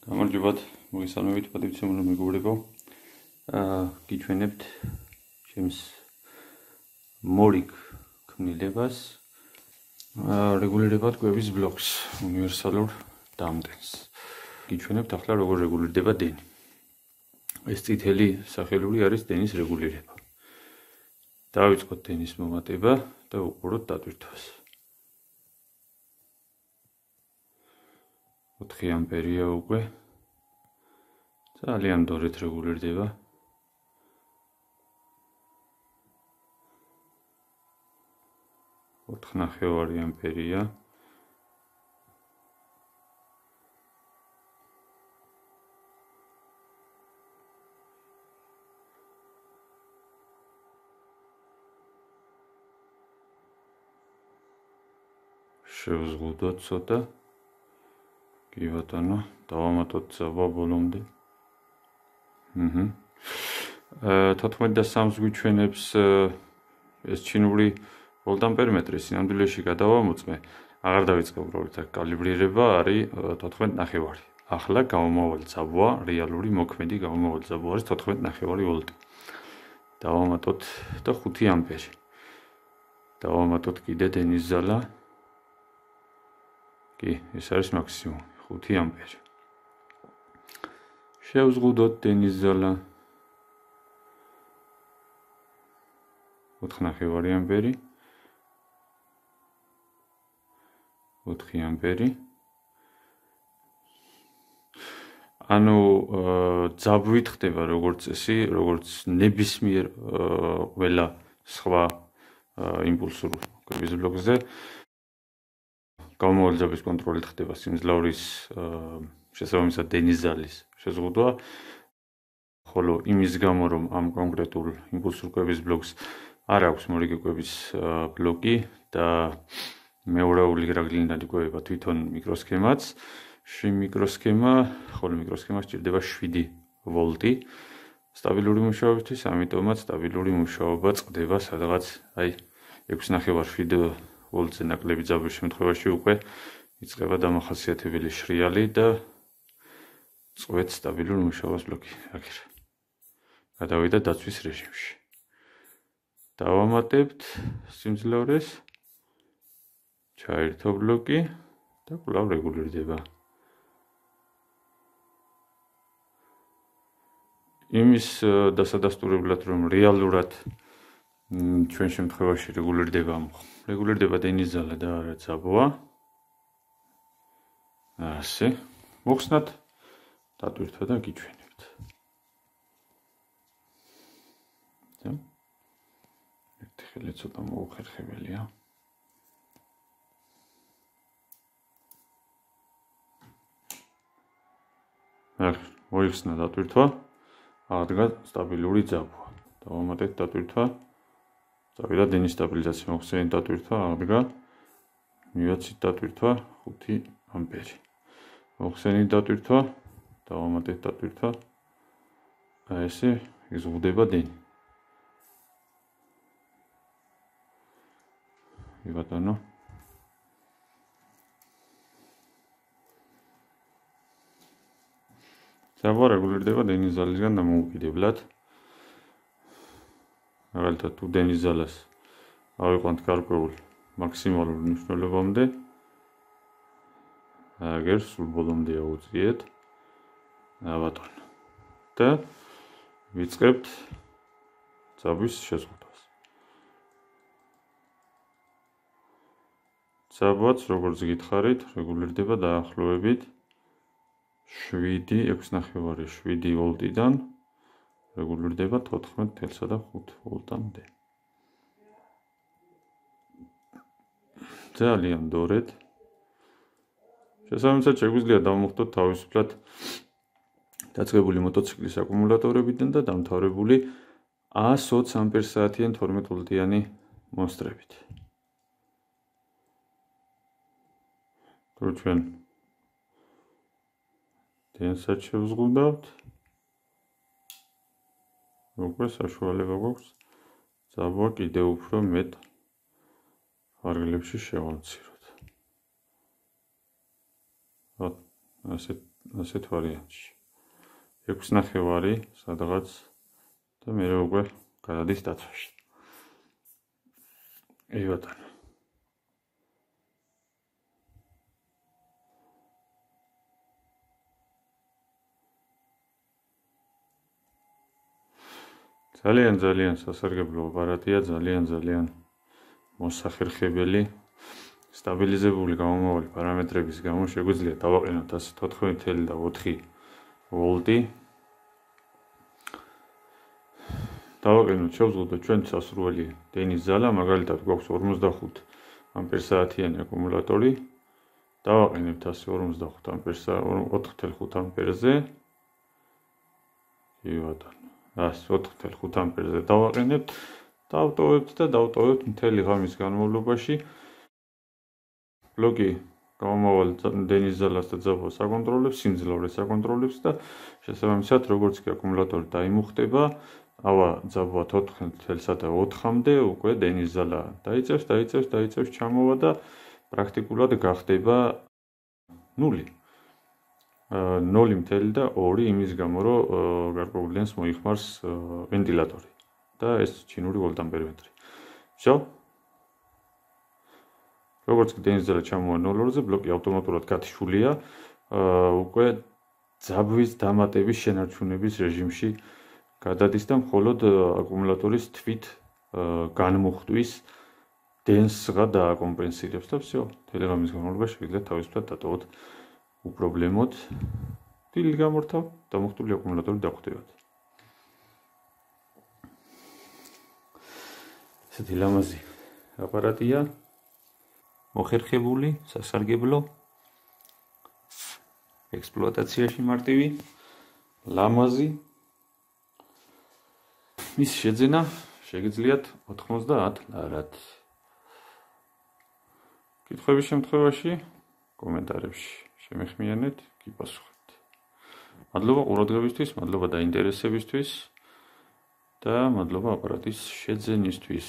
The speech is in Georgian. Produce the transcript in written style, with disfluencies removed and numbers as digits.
გამარჯობათ, მოგესალმებით, პატივცემულო მეგობრებო. გიჩვენებთ ჩემს მორიგ ქმნილებას, რეგულირებად კვების ბლოკს, უნივერსალურ დამტენს. გიჩვენებთ ახლა როგორ რეგულირდება დენი. ეს წითელი სახელური არის დენის რეგულირება. დავიწყოთ დენის მომატება და უყუროთ დატვირთვას. 4 ამპერია უკვე. ძალიან დორეთ რეგულირდება. 4.5 ამპერია. შევზღუდოთ ცოტა. კი ბატონო, დავამატოთ ზავა ბოლომდე. 14.3-ს გვიჩვენებს ეს ჩინური ვოლტამპერმეტრი, სინამდვილეში გადავამოწმე, აღარ დავიწყე უბრალოდ აქ კალიბრირება არის 14.5. ახლა გამომავალ ზავა, რეალური მოქმედი გამომავალ ზავა არის 14.5 ვოლტი. დავამატოთ და 5 ამპერი. დავამატოთ კიდე დენის ზალა. კი, ეს არის მაქსიმუმი, 5 ამპერი. შევზღუდოთ დენის ზალა 4.5 ამპერი. 4 ამპერი. ანუ ძაბვით ხდება როგორც წესი, როგორც ნებისმიერ ყველა სხვა იმპულსურ კვების ბლოკზე. გამომავალი ძაბვის კონტროლით ხდება სიმძლავრის შესაბამისად დენის ზალის შეზღუდვა, ხოლო იმის გამო, რომ ამ კონკრეტულ იმპულსურ კვების ბლოკს არ აქვს მორიგი კვების ბლოკი და მეორეული რაგლინდანი კვებება თვითონ მიკროსქემაც, ხოლო მიკროსქემა სჭირდება 7 ვოლტი სტაბილური მუშაობისთვის, ამიტომაც სტაბილური მუშაობა წყდება სადღაც 6.5-7 ვოლტზე ნაკლები ძაბვის შემთხვევაში უკვე იწყება დამახასიათებელი შრიალი და წვეთს სტაბილურ მუშაობას ბლოკი. გადავიდა დაცვის რეჟიმში. დავამატებთ სიმძლავრეს, ჩაერთო ბლოკი და კვლავ რეგულირდება. იმის დასადასტურებლად, რომ რეალურად ჩვენ შემთხვევაში რეგულირდება დენის ზალა და არა ძაბვა. ასე, მოხსნათ დატვირთვა და გიჩვენებთ. ერთი ხელი ცოტა მოუხერხებელია. მოიხსნა დატვირთვა, აღდგა სტაბილური ძაბვა. დავამატეთ დატვირთვა. წავიდა დენის სტაბილიზაცია, მოხსენით დატვირთვა, აღდგა, მივაცით დატვირთვა 5 ამპერი. მოხსენით დატვირთვა, დავამატეთ დატვირთვა. ესე იზღუდება დენი. კი ბატონო. ძაბვა რეგულირდება დენის ზალისგან დამოუკიდებლად. მაგალითად, თუ დენის ზალას ავიყვანთ გარკვეულ მაქსიმალურ მნიშვნელობამდე, აგერ სულ ბოლომდე აუწიეთ. ბატონო. და ვიწყებთ ძაბვის შეზღუდვას. ძაბვაც, როგორც გითხარით, რეგულირდება დაახლოებით 6.5 ვოლტიდან რეგულირდება 14.5 ვოლტამდე. ძალიან დორეთ. შესაბამისად, შეგვიძლია დავმოხდოთ თავისუფლად დაწყებული მოტოციკლის აკუმულატორებიდან და დამთავრებული 120 ამპერ-საათიან 12 ვოლტიანი მონსტრებით. თუ ჩვენ დენსაც შევზღუდავთ, უკვე საშუალება გვაქვს ძაბვა კიდევ უფრო მეტ ფარგლებში შევამციროთ. ასე ასეთ ვარიანტში. 6.5 სადღაც და მე უკვე გადადის დაცვაში. აი ბატონო. ძალიან სასარგებლო აპარატია, ძალიან მოსახერხებელი, სტაბილიზებული გამომავალი პარამეტრების გამო შეგვიძლია დავაყენოთ 114.4 ვოლტი. დავაყენოთ, შევძლებოთ ჩვენ სასურველი დენის ძალა, მაგალითად გვაქვს 45 ამპერ-საათიანი აკუმულატორი. დავაყენებთ 4.5 ამპერზე. კი ბატონო. 4.5 ამპერზე დავაყენებთ, დავტოვებთ და დავტოვებთ მთელი ღამის განმავლობაში. ბლოკი გამომავალ დენის ძალას და ძაბვას აკონტროლებს, სიმძლავრეს აკონტროლებს და შესაბამისად, როგორც კი აკუმულატორი დაიმუხტება, ავა ძაბვა 4.4-მდე უკვე დენის ზალა დაიწევს ჩამოვა და პრაქტიკულად გახდება 0. 0.2 იმის გამო, რომ გარკვეულ დენს მოიხმარს ვენტილატორი და ეს ჩინური ვოლტამპერმეტრი. Всё. როგორც კი დენის ზალა ჩამოვა 0-ზე, ბლოკი ავტომატურად გათიშულია უკვე ძაბვის დამატების შენარჩუნების რეჟიმში გადადის და მხოლოდ აკუმულატორის თვით განმუხტვის დენსღა დააკომპენსირებს და всё. მთელი ღამის განმავლობაში შეგიძლიათ თავისუფლად დატოვოთ უპრობლემოდ. დილით გამორთავ, დამუხტული აკუმულატორი დაგვხდებათ. ესეთი ლამაზი აპარატია, მოხერხებული, სასარგებლო, ექსპლუატაციაში მარტივი, ლამაზი. მის შეძენა შეგიძლიათ 90 ლარად. კითხვების შემთხვევაში კომენტარებში შემეხმიანეთ, გიპასუხებთ. მადლობა ყურადღებისთვის, მადლობა დაინტერესებისთვის და მადლობა აპარატის შეძენისთვის.